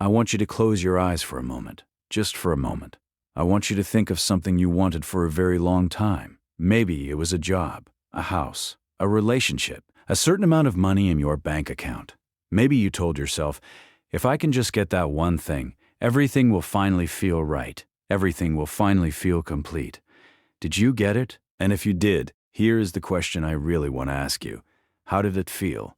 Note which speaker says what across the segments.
Speaker 1: I want you to close your eyes for a moment, just for a moment. I want you to think of something you wanted for a very long time. Maybe it was a job, a house, a relationship, a certain amount of money in your bank account. Maybe you told yourself, if I can just get that one thing, everything will finally feel right. Everything will finally feel complete. Did you get it? And if you did, here is the question I really want to ask you. How did it feel?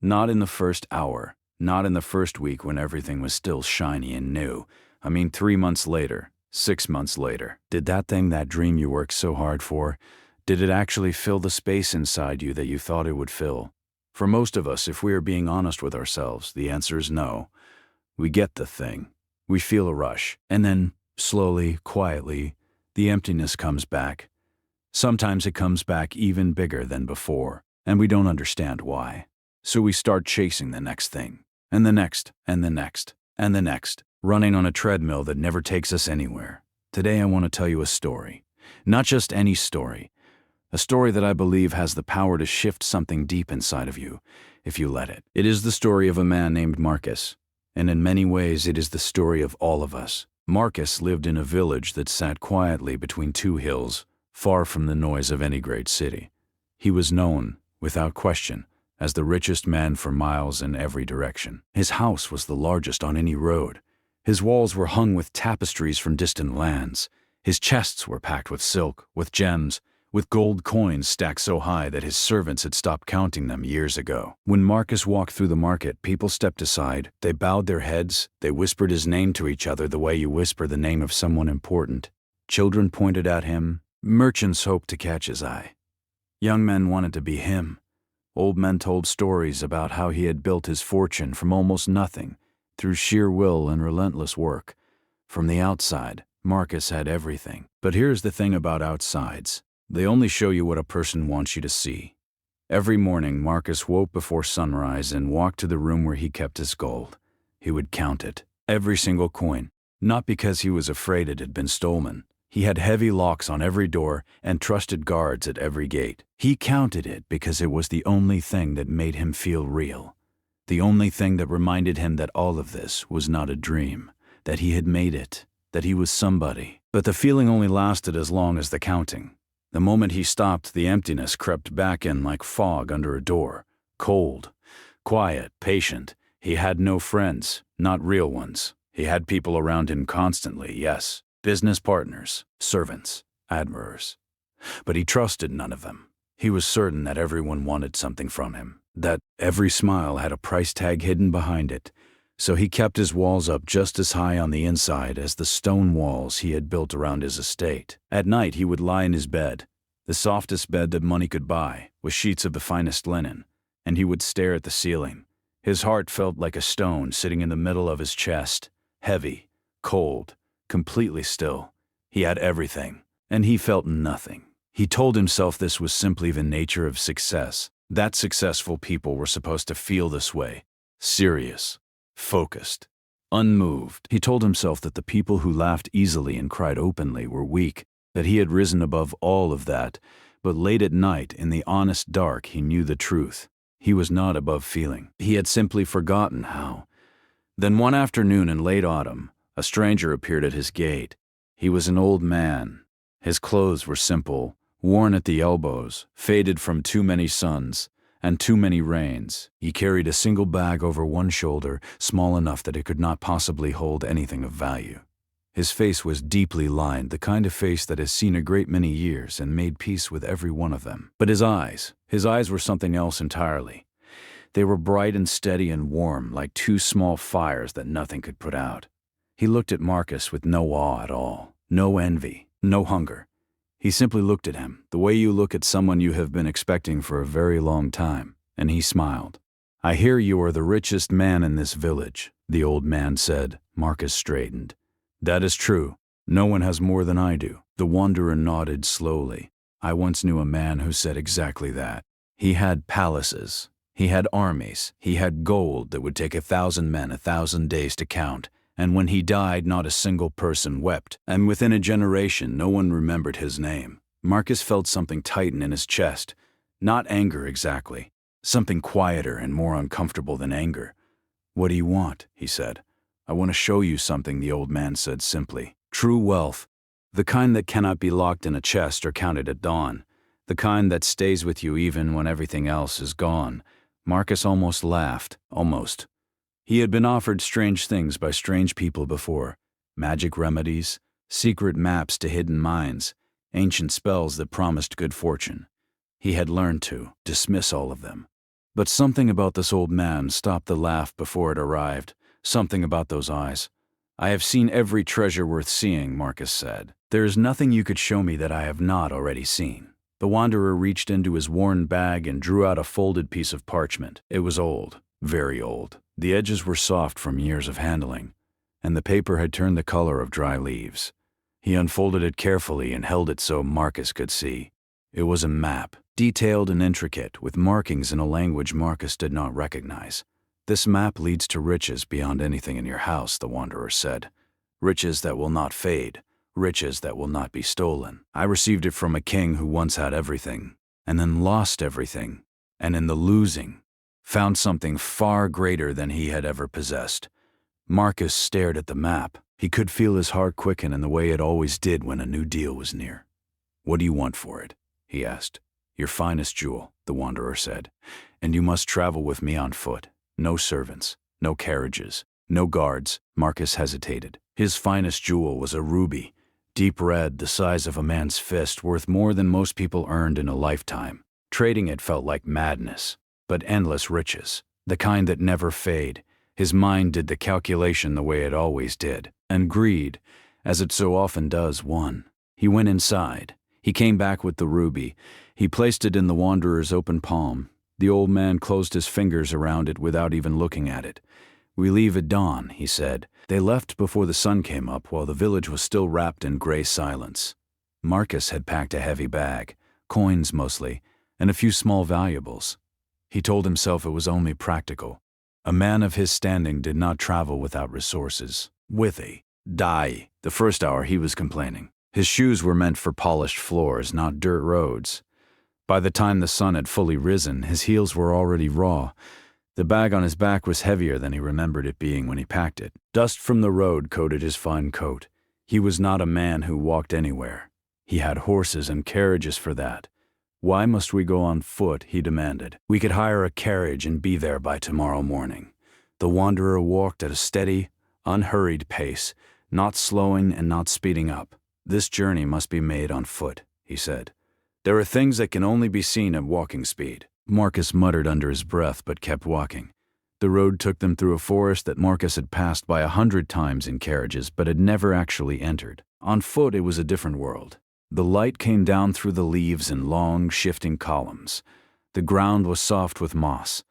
Speaker 1: Not in the first hour, not in the first week when everything was still shiny and new. I mean 3 months later, 6 months later. Did that thing, that dream you worked so hard for, did it actually fill the space inside you that you thought it would fill? For most of us, if we are being honest with ourselves, the answer is no. We get the thing. We feel a rush. And then, slowly, quietly, the emptiness comes back. Sometimes it comes back even bigger than before, and we don't understand why. So we start chasing the next thing, and the next, and the next, and the next, running on a treadmill that never takes us anywhere. Today I want to tell you a story. Not just any story. A story that I believe has the power to shift something deep inside of you, if you let it. It is the story of a man named Marcus, and in many ways it is the story of all of us. Marcus lived in a village that sat quietly between two hills, far from the noise of any great city. He was known, without question, as the richest man for miles in every direction. His house was the largest on any road. His walls were hung with tapestries from distant lands. His chests were packed with silk, with gems, with gold coins stacked so high that his servants had stopped counting them years ago. When Marcus walked through the market, people stepped aside, they bowed their heads, they whispered his name to each other the way you whisper the name of someone important. Children pointed at him, merchants hoped to catch his eye. Young men wanted to be him. Old men told stories about how he had built his fortune from almost nothing, through sheer will and relentless work. From the outside, Marcus had everything. But here's the thing about outsides. They only show you what a person wants you to see. Every morning, Marcus woke before sunrise and walked to the room where he kept his gold. He would count it, every single coin, not because he was afraid it had been stolen. He had heavy locks on every door and trusted guards at every gate. He counted it because it was the only thing that made him feel real. The only thing that reminded him that all of this was not a dream, that he had made it, that he was somebody. But the feeling only lasted as long as the counting. The moment he stopped, the emptiness crept back in like fog under a door. Cold, quiet, patient. He had no friends, not real ones. He had people around him constantly, yes. Business partners, servants, admirers. But he trusted none of them. He was certain that everyone wanted something from him, that every smile had a price tag hidden behind it. So he kept his walls up just as high on the inside as the stone walls he had built around his estate. At night he would lie in his bed, the softest bed that money could buy, with sheets of the finest linen, and he would stare at the ceiling. His heart felt like a stone sitting in the middle of his chest, heavy, cold, completely still. He had everything, and he felt nothing. He told himself this was simply the nature of success, that successful people were supposed to feel this way, serious, focused, unmoved. He told himself that the people who laughed easily and cried openly were weak, that he had risen above all of that, but late at night, in the honest dark, he knew the truth. He was not above feeling. He had simply forgotten how. Then one afternoon in late autumn, a stranger appeared at his gate. He was an old man. His clothes were simple, worn at the elbows, faded from too many suns and too many rains. He carried a single bag over one shoulder, small enough that it could not possibly hold anything of value. His face was deeply lined, the kind of face that has seen a great many years and made peace with every one of them. But his eyes were something else entirely. They were bright and steady and warm, like two small fires that nothing could put out. He looked at Marcus with no awe at all, no envy, no hunger. He simply looked at him, the way you look at someone you have been expecting for a very long time, and he smiled. "I hear you are the richest man in this village," the old man said. Marcus straightened. "That is true. No one has more than I do." The wanderer nodded slowly. "I once knew a man who said exactly that. He had palaces. He had armies. He had gold that would take 1,000 men 1,000 days to count. And when he died, not a single person wept, and within a generation no one remembered his name." Marcus felt something tighten in his chest. Not anger exactly. Something quieter and more uncomfortable than anger. "What do you want?" he said. I want to show you something, the old man said simply. True wealth. The kind that cannot be locked in a chest or counted at dawn. The kind that stays with you even when everything else is gone. Marcus almost laughed. Almost. He had been offered strange things by strange people before. Magic remedies, secret maps to hidden mines, ancient spells that promised good fortune. He had learned to dismiss all of them. But something about this old man stopped the laugh before it arrived. Something about those eyes. I have seen every treasure worth seeing, Marcus said. There is nothing you could show me that I have not already seen. The wanderer reached into his worn bag and drew out a folded piece of parchment. It was old, very old. The edges were soft from years of handling, and the paper had turned the color of dry leaves. He unfolded it carefully and held it so Marcus could see. It was a map, detailed and intricate, with markings in a language Marcus did not recognize. This map leads to riches beyond anything in your house, the wanderer said. Riches that will not fade, riches that will not be stolen. I received it from a king who once had everything, and then lost everything, and in the losing, found something far greater than he had ever possessed. Marcus stared at the map. He could feel his heart quicken in the way it always did when a new deal was near. What do you want for it? He asked. Your finest jewel, the wanderer said, and you must travel with me on foot. No servants, no carriages, no guards. Marcus hesitated. His finest jewel was a ruby, deep red, the size of a man's fist, worth more than most people earned in a lifetime. Trading it felt like madness, but endless riches, the kind that never fade. His mind did the calculation the way it always did, and greed, as it so often does, won. He went inside. He came back with the ruby. He placed it in the wanderer's open palm. The old man closed his fingers around it without even looking at it. We leave at dawn, he said. They left before the sun came up while the village was still wrapped in gray silence. Marcus had packed a heavy bag, coins mostly, and a few small valuables. He told himself it was only practical. A man of his standing did not travel without resources. Withy. Die. The first hour he was complaining. His shoes were meant for polished floors, not dirt roads. By the time the sun had fully risen, his heels were already raw. The bag on his back was heavier than he remembered it being when he packed it. Dust from the road coated his fine coat. He was not a man who walked anywhere. He had horses and carriages for that. Why must we go on foot, he demanded. We could hire a carriage and be there by tomorrow morning. The wanderer walked at a steady, unhurried pace, not slowing and not speeding up. This journey must be made on foot, he said. There are things that can only be seen at walking speed. Marcus muttered under his breath but kept walking. The road took them through a forest that Marcus had passed by 100 times in carriages but had never actually entered. On foot it was a different world. The light came down through the leaves in long, shifting columns. The ground was soft with moss.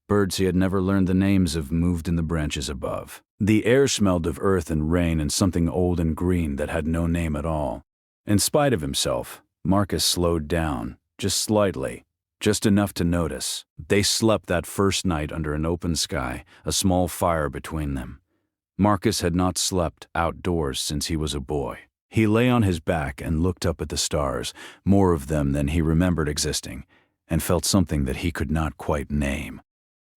Speaker 1: Birds he had never learned the names of moved in the branches above. The air smelled of earth and rain and something old and green that had no name at all. In spite of himself, Marcus slowed down, just slightly, just enough to notice. They slept that first night under an open sky, a small fire between them. Marcus had not slept outdoors since he was a boy. He lay on his back and looked up at the stars, more of them than he remembered existing, and felt something that he could not quite name.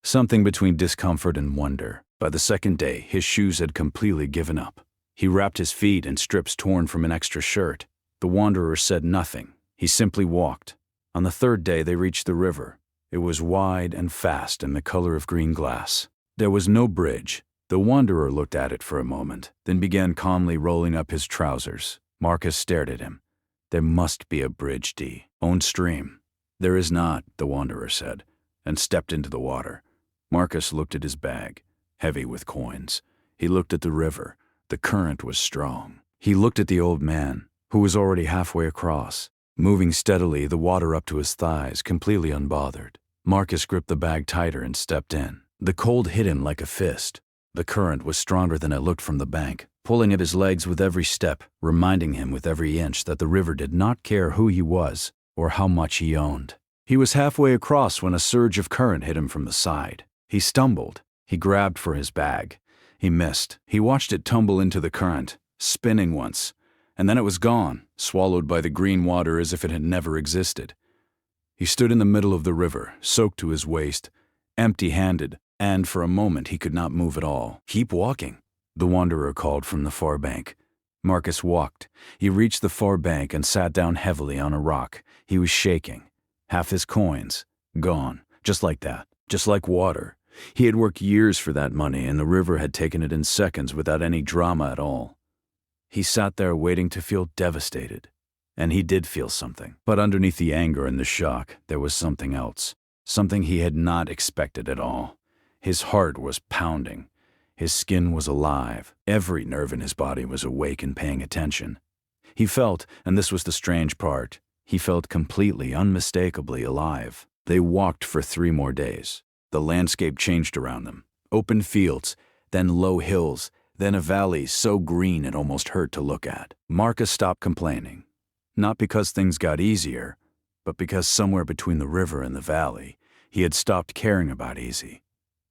Speaker 1: Something between discomfort and wonder. By the second day, his shoes had completely given up. He wrapped his feet in strips torn from an extra shirt. The wanderer said nothing. He simply walked. On the third day, they reached the river. It was wide and fast and the color of green glass. There was no bridge. The wanderer looked at it for a moment, then began calmly rolling up his trousers. Marcus stared at him. There must be a bridge, own stream. There is not, the wanderer said, and stepped into the water. Marcus looked at his bag, heavy with coins. He looked at the river. The current was strong. He looked at the old man, who was already halfway across, moving steadily, the water up to his thighs, completely unbothered. Marcus gripped the bag tighter and stepped in. The cold hit him like a fist. The current was stronger than it looked from the bank, pulling at his legs with every step, reminding him with every inch that the river did not care who he was or how much he owned. He was halfway across when a surge of current hit him from the side. He stumbled. He grabbed for his bag. He missed. He watched it tumble into the current, spinning once, and then it was gone, swallowed by the green water as if it had never existed. He stood in the middle of the river, soaked to his waist, empty-handed, and for a moment he could not move at all. Keep walking. the wanderer called from the far bank. Marcus walked. He reached the far bank and sat down heavily on a rock. He was shaking. Half his coins gone, just like that, just like water. He had worked years for that money, and the river had taken it in seconds without any drama at all. He sat there waiting to feel devastated. And he did feel something. But underneath the anger and the shock, there was something else. Something he had not expected at all. His heart was pounding. His skin was alive. Every nerve in his body was awake and paying attention. He felt, and this was the strange part, he felt completely, unmistakably alive. They walked for 3 more days. The landscape changed around them. Open fields, then low hills, then a valley so green it almost hurt to look at. Marcus stopped complaining. Not because things got easier, but because somewhere between the river and the valley, he had stopped caring about easy.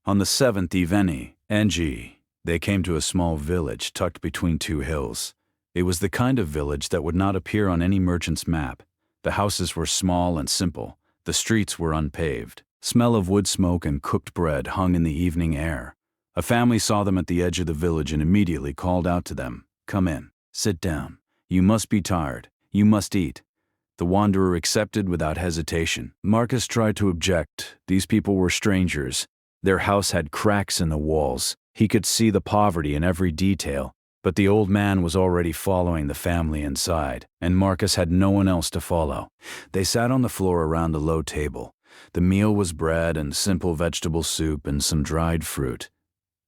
Speaker 1: On the 7th Eveni, NG, they came to a small village tucked between 2 hills. It was the kind of village that would not appear on any merchant's map. The houses were small and simple. The streets were unpaved. Smell of wood smoke and cooked bread hung in the evening air. A family saw them at the edge of the village and immediately called out to them, "Come in, sit down. You must be tired. You must eat." The wanderer accepted without hesitation. Marcus tried to object. These people were strangers. Their house had cracks in the walls. He could see the poverty in every detail, but the old man was already following the family inside, and Marcus had no one else to follow. They sat on the floor around the low table. The meal was bread and simple vegetable soup and some dried fruit.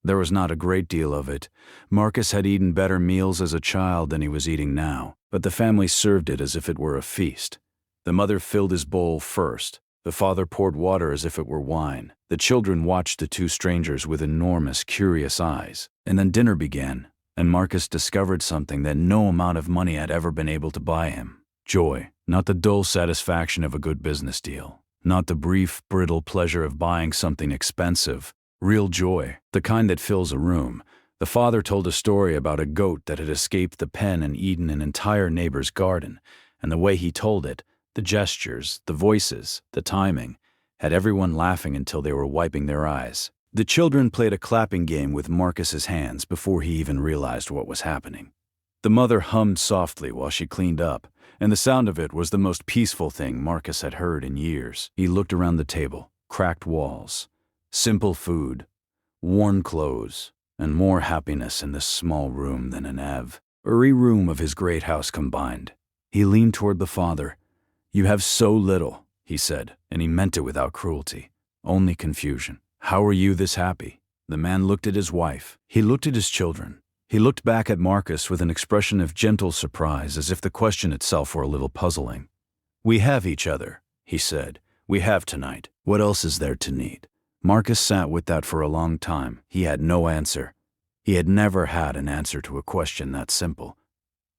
Speaker 1: There was not a great deal of it. Marcus had eaten better meals as a child than he was eating now, but the family served it as if it were a feast. The mother filled his bowl first. The father poured water as if it were wine. The children watched the 2 strangers with enormous, curious eyes. And then dinner began, and Marcus discovered something that no amount of money had ever been able to buy him. Joy, not the dull satisfaction of a good business deal, not the brief, brittle pleasure of buying something expensive. Real joy, the kind that fills a room. The father told a story about a goat that had escaped the pen and eaten an entire neighbor's garden, and the way he told it, the gestures, the voices, the timing, had everyone laughing until they were wiping their eyes. The children played a clapping game with Marcus's hands before he even realized what was happening. The mother hummed softly while she cleaned up, and the sound of it was the most peaceful thing Marcus had heard in years. He looked around the table, cracked walls, simple food, worn clothes, and more happiness in this small room than in every room of his great house combined. He leaned toward the father. "You have so little," he said, and he meant it without cruelty, only confusion. "How are you this happy?" The man looked at his wife. He looked at his children. He looked back at Marcus with an expression of gentle surprise, as if the question itself were a little puzzling. "We have each other," he said. "We have tonight. What else is there to need?" Marcus sat with that for a long time. He had no answer. He had never had an answer to a question that simple.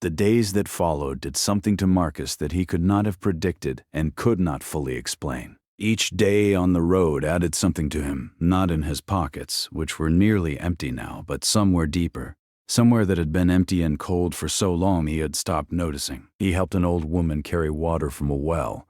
Speaker 1: The days that followed did something to Marcus that he could not have predicted and could not fully explain. Each day on the road added something to him, not in his pockets, which were nearly empty now, but somewhere deeper, somewhere that had been empty and cold for so long he had stopped noticing. He helped an old woman carry water from a well.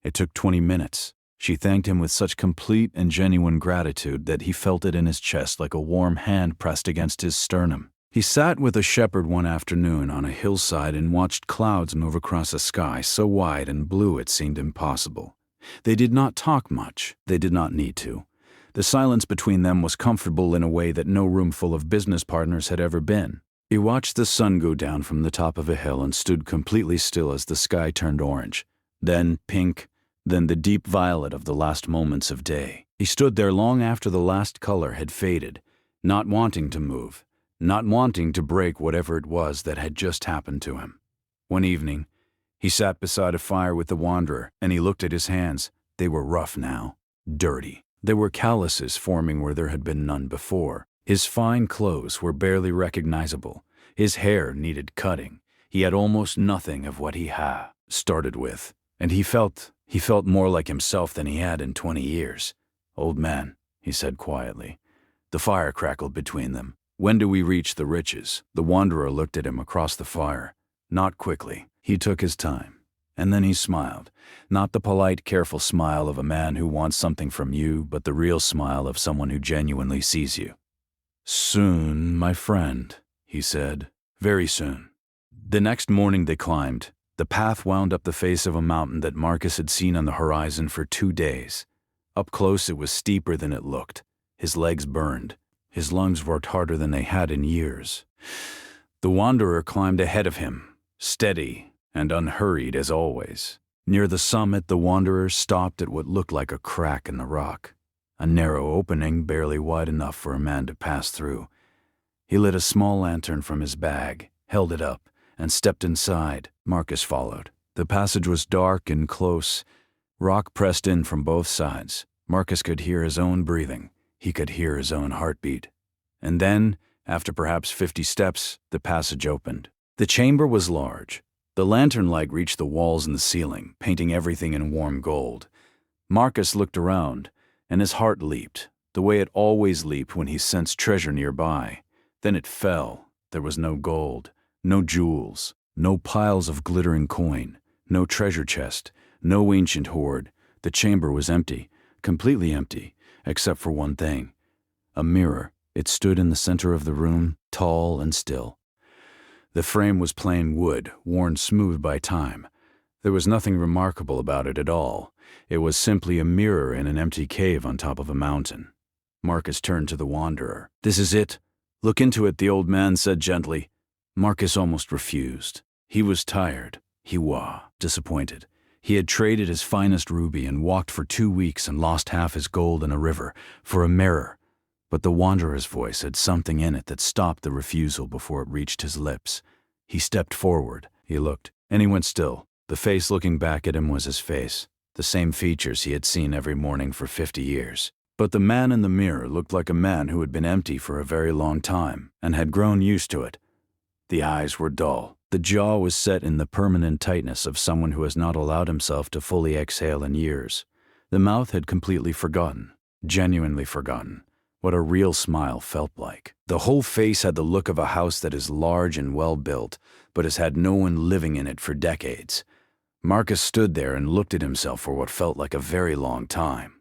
Speaker 1: It took 20 minutes. She thanked him with such complete and genuine gratitude that he felt it in his chest like a warm hand pressed against his sternum. He sat with a shepherd one afternoon on a hillside and watched clouds move across a sky so wide and blue it seemed impossible. They did not talk much. They did not need to. The silence between them was comfortable in a way that no room full of business partners had ever been. He watched the sun go down from the top of a hill and stood completely still as the sky turned orange, then pink, then the deep violet of the last moments of day. He stood there long after the last color had faded, not wanting to move, not wanting to break whatever it was that had just happened to him. One evening, he sat beside a fire with the wanderer, and he looked at his hands. They were rough now, dirty. There were calluses forming where there had been none before. His fine clothes were barely recognizable. His hair needed cutting. He had almost nothing of what he had started with, and he felt more like himself than he had in 20 years. "Old man," he said quietly. The fire crackled between them. "When do we reach the riches?" The wanderer looked at him across the fire. Not quickly. He took his time. And then he smiled. Not the polite, careful smile of a man who wants something from you, but the real smile of someone who genuinely sees you. "Soon, my friend," he said. "Very soon." The next morning they climbed. The path wound up the face of a mountain that Marcus had seen on the horizon for 2 days. Up close it was steeper than it looked. His legs burned. His lungs worked harder than they had in years. The wanderer climbed ahead of him, steady and unhurried as always. Near the summit, the wanderer stopped at what looked like a crack in the rock, a narrow opening barely wide enough for a man to pass through. He lit a small lantern from his bag, held it up, and stepped inside. Marcus followed. The passage was dark and close. Rock pressed in from both sides. Marcus could hear his own breathing. He could hear his own heartbeat. And then, after perhaps 50 steps, the passage opened. The chamber was large. The lantern light reached the walls and the ceiling, painting everything in warm gold. Marcus looked around, and his heart leaped, the way it always leaped when he sensed treasure nearby. Then it fell. There was no gold, no jewels, no piles of glittering coin, no treasure chest, no ancient hoard. The chamber was empty, completely empty, except for one thing. A mirror. It stood in the center of the room, tall and still. The frame was plain wood, worn smooth by time. There was nothing remarkable about it at all. It was simply a mirror in an empty cave on top of a mountain. Marcus turned to the wanderer. "This is it. Look into it," the old man said gently. Marcus almost refused. He was tired. He was disappointed. He had traded his finest ruby and walked for 2 weeks and lost half his gold in a river for a mirror. But the wanderer's voice had something in it that stopped the refusal before it reached his lips. He stepped forward. He looked, and he went still. The face looking back at him was his face, the same features he had seen every morning for 50 years. But the man in the mirror looked like a man who had been empty for a very long time and had grown used to it. The eyes were dull. The jaw was set in the permanent tightness of someone who has not allowed himself to fully exhale in years. The mouth had completely forgotten, genuinely forgotten, what a real smile felt like. The whole face had the look of a house that is large and well built, but has had no one living in it for decades. Marcus stood there and looked at himself for what felt like a very long time.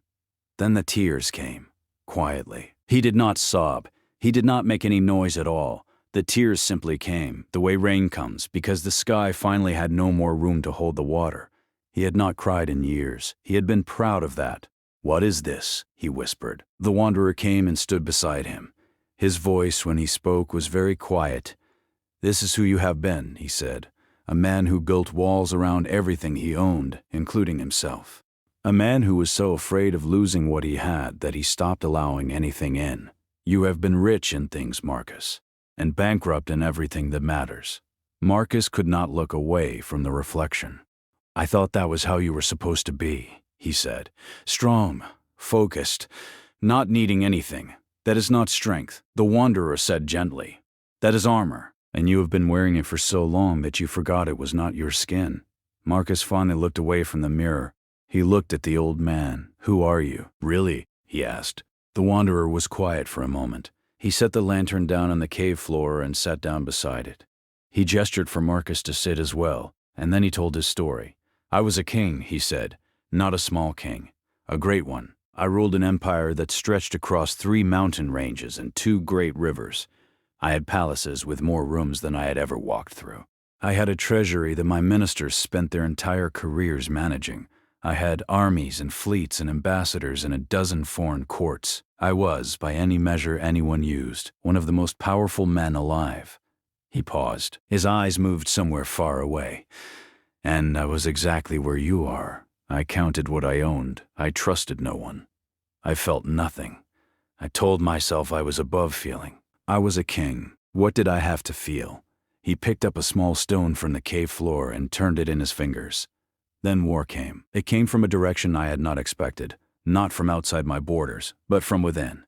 Speaker 1: Then the tears came, quietly. He did not sob. He did not make any noise at all. The tears simply came, the way rain comes, because the sky finally had no more room to hold the water. He had not cried in years. He had been proud of that. "What is this?" he whispered. The wanderer came and stood beside him. His voice, when he spoke, was very quiet. "This is who you have been," he said. "A man who built walls around everything he owned, including himself. A man who was so afraid of losing what he had that he stopped allowing anything in. You have been rich in things, Marcus, and bankrupt in everything that matters." Marcus could not look away from the reflection. "I thought that was how you were supposed to be," he said. "Strong, focused, not needing anything. That is not strength," the wanderer said gently. "That is armor, and you have been wearing it for so long that you forgot it was not your skin." Marcus finally looked away from the mirror. He looked at the old man. "Who are you, really?" he asked. The wanderer was quiet for a moment. He set the lantern down on the cave floor and sat down beside it. He gestured for Marcus to sit as well, and then he told his story. "I was a king," he said. "Not a small king. A great one. I ruled an empire that stretched across 3 mountain ranges and 2 great rivers. I had palaces with more rooms than I had ever walked through. I had a treasury that my ministers spent their entire careers managing. I had armies and fleets and ambassadors in a dozen foreign courts. I was, by any measure anyone used, one of the most powerful men alive." He paused. His eyes moved somewhere far away. "And I was exactly where you are. I counted what I owned. I trusted no one. I felt nothing. I told myself I was above feeling. I was a king. What did I have to feel?" He picked up a small stone from the cave floor and turned it in his fingers. Then war came. It came from a direction I had not expected, not from outside my borders, but from within.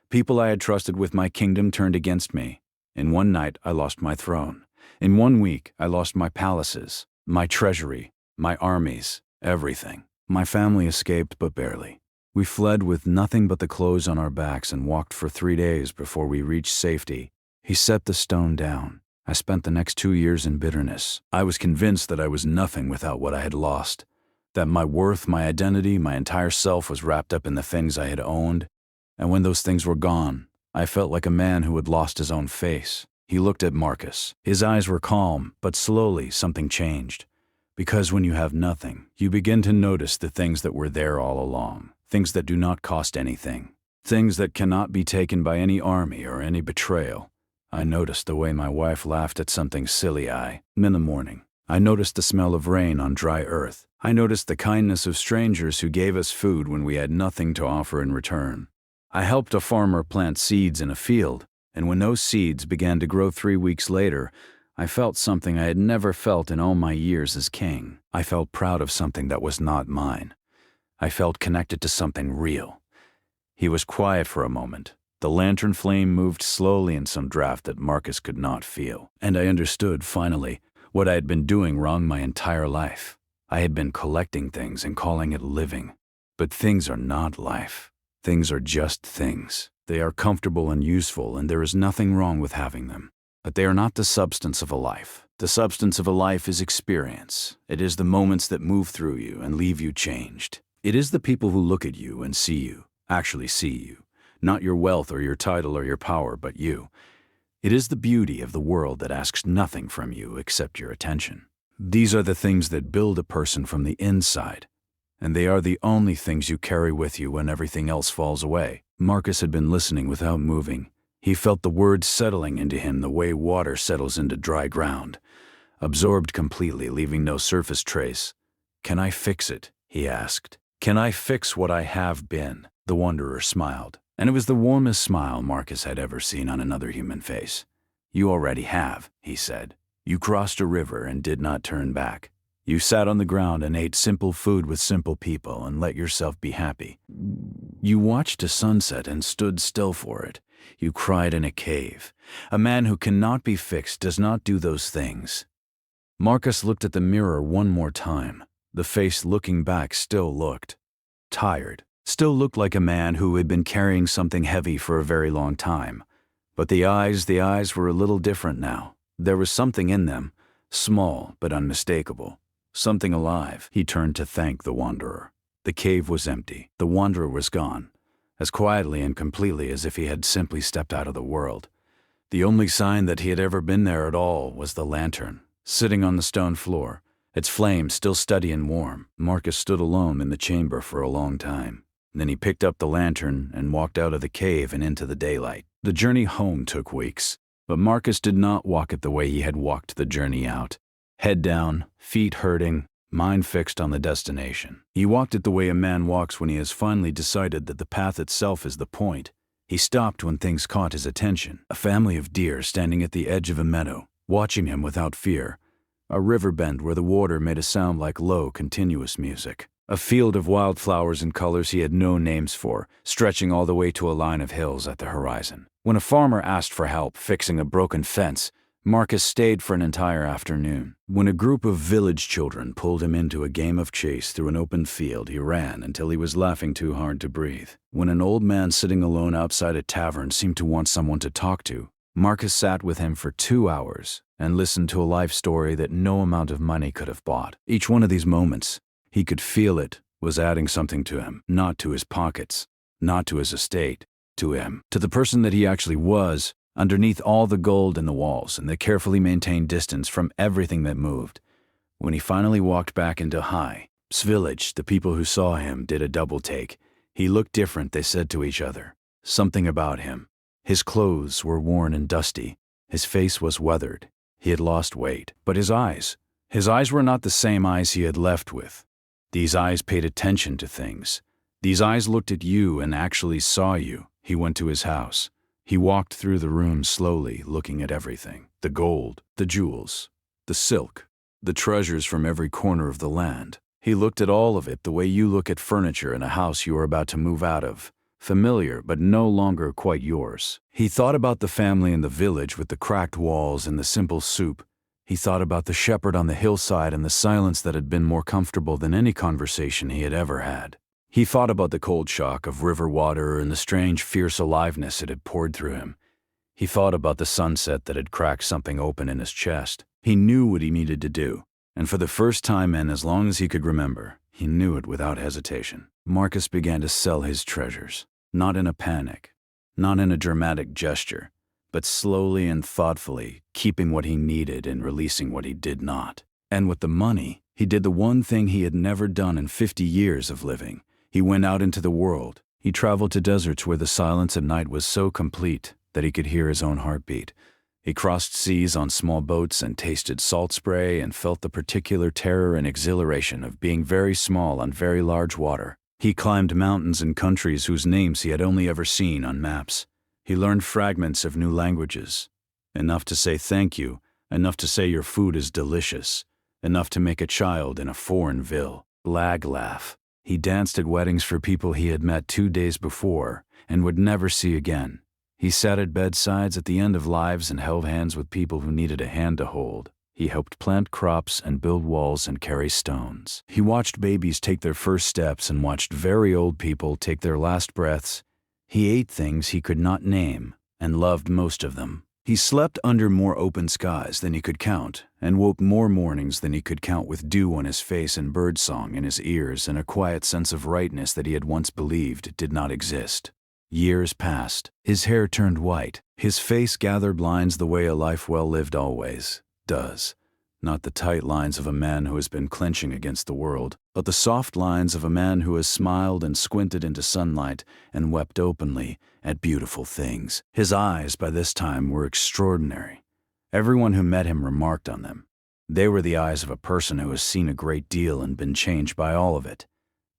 Speaker 1: People I had trusted with my kingdom turned against me. In one night, I lost my throne. In 1 week, I lost my palaces, my treasury, my armies, everything. My family escaped, but barely. We fled with nothing but the clothes on our backs and walked for 3 days before we reached safety. He set the stone down. I spent the next 2 years in bitterness. I was convinced that I was nothing without what I had lost, that my worth, my identity, my entire self was wrapped up in the things I had owned, and when those things were gone, I felt like a man who had lost his own face. He looked at Marcus. His eyes were calm, but slowly something changed. Because when you have nothing, you begin to notice the things that were there all along, things that do not cost anything, things that cannot be taken by any army or any betrayal. I noticed the way my wife laughed at something silly in the morning. I noticed the smell of rain on dry earth. I noticed the kindness of strangers who gave us food when we had nothing to offer in return. I helped a farmer plant seeds in a field, and when those seeds began to grow 3 weeks later, I felt something I had never felt in all my years as king. I felt proud of something that was not mine. I felt connected to something real. He was quiet for a moment. The lantern flame moved slowly in some draft that Marcus could not feel. And I understood, finally, what I had been doing wrong my entire life. I had been collecting things and calling it living. But things are not life. Things are just things. They are comfortable and useful, and there is nothing wrong with having them. But they are not the substance of a life. The substance of a life is experience. It is the moments that move through you and leave you changed. It is the people who look at you and see you, actually see you. Not your wealth or your title or your power, but you. It is the beauty of the world that asks nothing from you except your attention. These are the things that build a person from the inside, and they are the only things you carry with you when everything else falls away. Marcus had been listening without moving. He felt the words settling into him the way water settles into dry ground, absorbed completely, leaving no surface trace. "Can I fix it?" he asked. "Can I fix what I have been?" The wanderer smiled, and it was the warmest smile Marcus had ever seen on another human face. "You already have," he said. "You crossed a river and did not turn back. You sat on the ground and ate simple food with simple people and let yourself be happy. You watched a sunset and stood still for it. You cried in a cave. A man who cannot be fixed does not do those things." Marcus looked at the mirror one more time. The face looking back still looked tired, still looked like a man who had been carrying something heavy for a very long time. But the eyes were a little different now. There was something in them, small but unmistakable. Something alive. He turned to thank the wanderer. The cave was empty. The wanderer was gone, as quietly and completely as if he had simply stepped out of the world. The only sign that he had ever been there at all was the lantern, sitting on the stone floor, its flame still steady and warm. Marcus stood alone in the chamber for a long time. Then he picked up the lantern and walked out of the cave and into the daylight. The journey home took weeks, but Marcus did not walk it the way he had walked the journey out. Head down, feet hurting, mind fixed on the destination. He walked it the way a man walks when he has finally decided that the path itself is the point. He stopped when things caught his attention. A family of deer standing at the edge of a meadow, watching him without fear. A river bend where the water made a sound like low, continuous music. A field of wildflowers and colors he had no names for, stretching all the way to a line of hills at the horizon. When a farmer asked for help fixing a broken fence, Marcus stayed for an entire afternoon. When a group of village children pulled him into a game of chase through an open field, he ran until he was laughing too hard to breathe. When an old man sitting alone outside a tavern seemed to want someone to talk to, Marcus sat with him for 2 hours and listened to a life story that no amount of money could have bought. Each one of these moments, he could feel it, was adding something to him, not to his pockets, not to his estate, to him, to the person that he actually was, underneath all the gold in the walls and the carefully maintained distance from everything that moved. When he finally walked back into High's village, the people who saw him did a double take. He looked different, they said to each other. Something about him. His clothes were worn and dusty. His face was weathered. He had lost weight. But his eyes were not the same eyes he had left with. These eyes paid attention to things. These eyes looked at you and actually saw you. He went to his house. He walked through the room slowly, looking at everything. The gold, the jewels, the silk, the treasures from every corner of the land. He looked at all of it the way you look at furniture in a house you are about to move out of. Familiar, but no longer quite yours. He thought about the family in the village with the cracked walls and the simple soup. He thought about the shepherd on the hillside and the silence that had been more comfortable than any conversation he had ever had. He thought about the cold shock of river water and the strange, fierce aliveness it had poured through him. He thought about the sunset that had cracked something open in his chest. He knew what he needed to do, and for the first time in as long as he could remember, he knew it without hesitation. Marcus began to sell his treasures, not in a panic, not in a dramatic gesture, but slowly and thoughtfully, keeping what he needed and releasing what he did not. And with the money, he did the one thing he had never done in 50 years of living. He went out into the world. He traveled to deserts where the silence at night was so complete that he could hear his own heartbeat. He crossed seas on small boats and tasted salt spray and felt the particular terror and exhilaration of being very small on very large water. He climbed mountains in countries whose names he had only ever seen on maps. He learned fragments of new languages. Enough to say thank you, enough to say your food is delicious, enough to make a child in a foreign ville laugh. He danced at weddings for people he had met 2 days before and would never see again. He sat at bedsides at the end of lives and held hands with people who needed a hand to hold. He helped plant crops and build walls and carry stones. He watched babies take their first steps and watched very old people take their last breaths. He ate things he could not name and loved most of them. He slept under more open skies than he could count and woke more mornings than he could count with dew on his face and birdsong in his ears and a quiet sense of rightness that he had once believed did not exist. Years passed. His hair turned white. His face gathered lines the way a life well lived always does. Not the tight lines of a man who has been clenching against the world, but the soft lines of a man who has smiled and squinted into sunlight and wept openly at beautiful things. His eyes, by this time, were extraordinary. Everyone who met him remarked on them. They were the eyes of a person who has seen a great deal and been changed by all of it.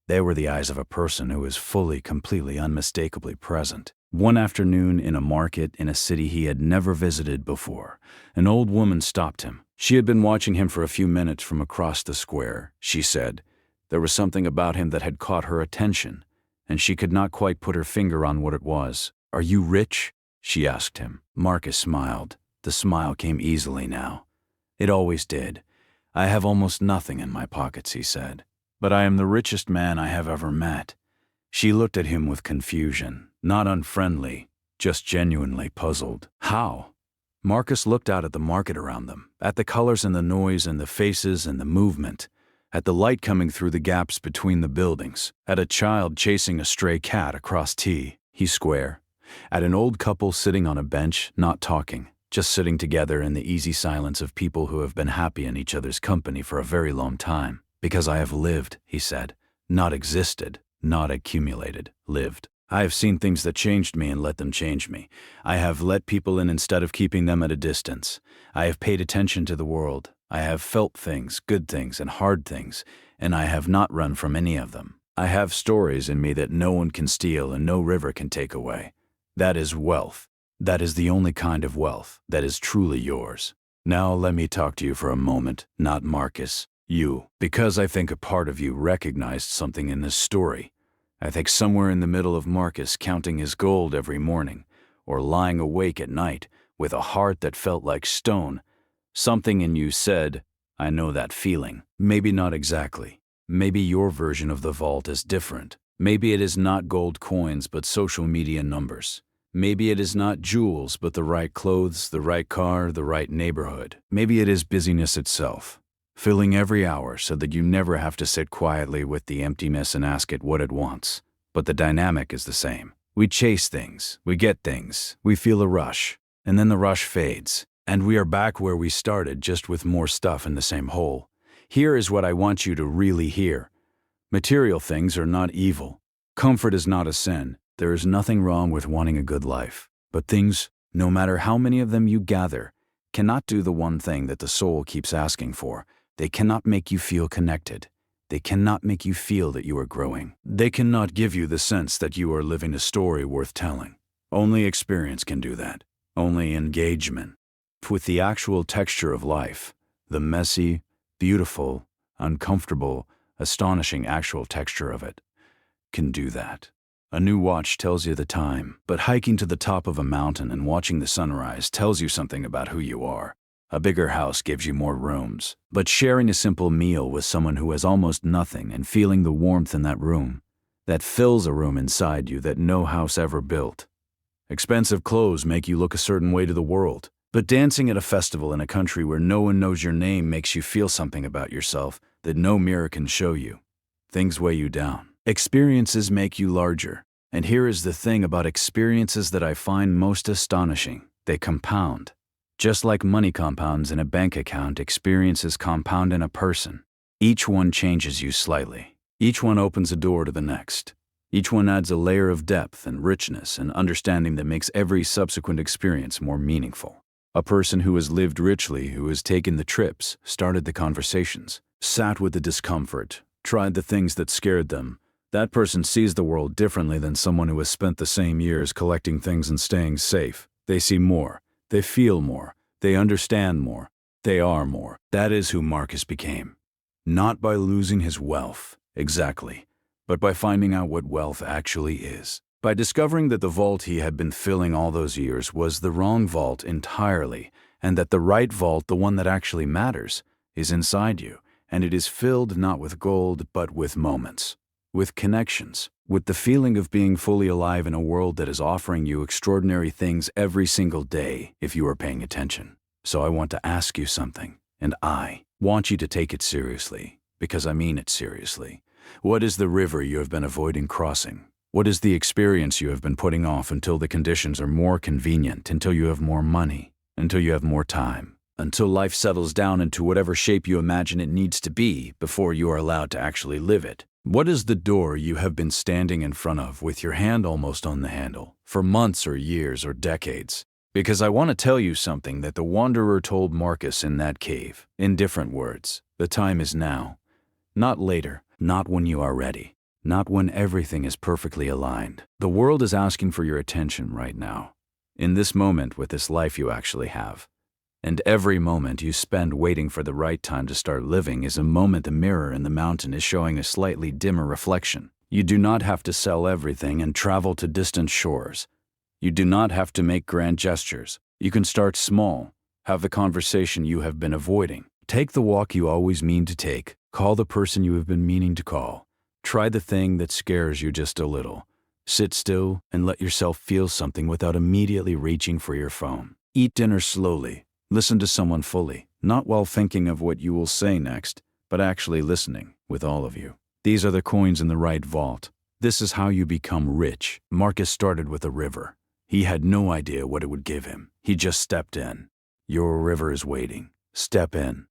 Speaker 1: They were the eyes of a person who is fully, completely, unmistakably present. One afternoon in a market in a city he had never visited before, an old woman stopped him. She had been watching him for a few minutes from across the square, she said. There was something about him that had caught her attention, and she could not quite put her finger on what it was. "Are you rich?" she asked him. Marcus smiled. The smile came easily now. It always did. "I have almost nothing in my pockets," he said. "But I am the richest man I have ever met." She looked at him with confusion, not unfriendly, just genuinely puzzled. "How?" Marcus looked out at the market around them, at the colors and the noise and the faces and the movement, at the light coming through the gaps between the buildings, at a child chasing a stray cat across T Square, at an old couple sitting on a bench, not talking, just sitting together in the easy silence of people who have been happy in each other's company for a very long time. "Because I have lived," he said, "not existed, not accumulated, lived. I have seen things that changed me and let them change me. I have let people in instead of keeping them at a distance. I have paid attention to the world. I have felt things, good things and hard things, and I have not run from any of them. I have stories in me that no one can steal and no river can take away. That is wealth. That is the only kind of wealth that is truly yours. Now let me talk to you for a moment, not Marcus. You, because I think a part of you recognized something in this story. I think somewhere in the middle of Marcus counting his gold every morning, or lying awake at night with a heart that felt like stone, something in you said, I know that feeling. Maybe not exactly. Maybe your version of the vault is different. Maybe it is not gold coins but social media numbers. Maybe it is not jewels but the right clothes, the right car, the right neighborhood. Maybe it is busyness itself. Filling every hour so that you never have to sit quietly with the emptiness and ask it what it wants. But the dynamic is the same. We chase things, we get things, we feel a rush, and then the rush fades, and we are back where we started just with more stuff in the same hole. Here is what I want you to really hear. Material things are not evil. Comfort is not a sin. There is nothing wrong with wanting a good life. But things, no matter how many of them you gather, cannot do the one thing that the soul keeps asking for. They cannot make you feel connected. They cannot make you feel that you are growing. They cannot give you the sense that you are living a story worth telling. Only experience can do that. Only engagement with the actual texture of life, the messy, beautiful, uncomfortable, astonishing actual texture of it, can do that. A new watch tells you the time, but hiking to the top of a mountain and watching the sunrise tells you something about who you are. A bigger house gives you more rooms, but sharing a simple meal with someone who has almost nothing and feeling the warmth in that room, that fills a room inside you that no house ever built. Expensive clothes make you look a certain way to the world, but dancing at a festival in a country where no one knows your name makes you feel something about yourself that no mirror can show you. Things weigh you down. Experiences make you larger, And here is the thing about experiences that I find most astonishing. They compound. Just like money compounds in a bank account, experiences compound in a person. Each one changes you slightly. Each one opens a door to the next. Each one adds a layer of depth and richness and understanding that makes every subsequent experience more meaningful. A person who has lived richly, who has taken the trips, started the conversations, sat with the discomfort, tried the things that scared them, that person sees the world differently than someone who has spent the same years collecting things and staying safe. They see more. They feel more. They understand more. They are more. That is who Marcus became. Not by losing his wealth, exactly, but by finding out what wealth actually is. By discovering that the vault he had been filling all those years was the wrong vault entirely, and that the right vault, the one that actually matters, is inside you, and it is filled not with gold but with moments, with connections, with the feeling of being fully alive in a world that is offering you extraordinary things every single day if you are paying attention. So I want to ask you something, and I want you to take it seriously, because I mean it seriously. What is the river you have been avoiding crossing? What is the experience you have been putting off until the conditions are more convenient, until you have more money, until you have more time, until life settles down into whatever shape you imagine it needs to be before you are allowed to actually live it? What is the door you have been standing in front of with your hand almost on the handle for months or years or decades? Because I want to tell you something that the wanderer told Marcus in that cave, in different words. The time is now, not later, not when you are ready. Not when everything is perfectly aligned. The world is asking for your attention right now, in this moment with this life you actually have. And every moment you spend waiting for the right time to start living is a moment the mirror in the mountain is showing a slightly dimmer reflection. You do not have to sell everything and travel to distant shores. You do not have to make grand gestures. You can start small, have the conversation you have been avoiding. Take the walk you always mean to take. Call the person you have been meaning to call. Try the thing that scares you just a little. Sit still and let yourself feel something without immediately reaching for your phone. Eat dinner slowly. Listen to someone fully, not while thinking of what you will say next, but actually listening with all of you. These are the coins in the right vault. This is how you become rich. Marcus started with a river. He had no idea what it would give him. He just stepped in. Your river is waiting. Step in.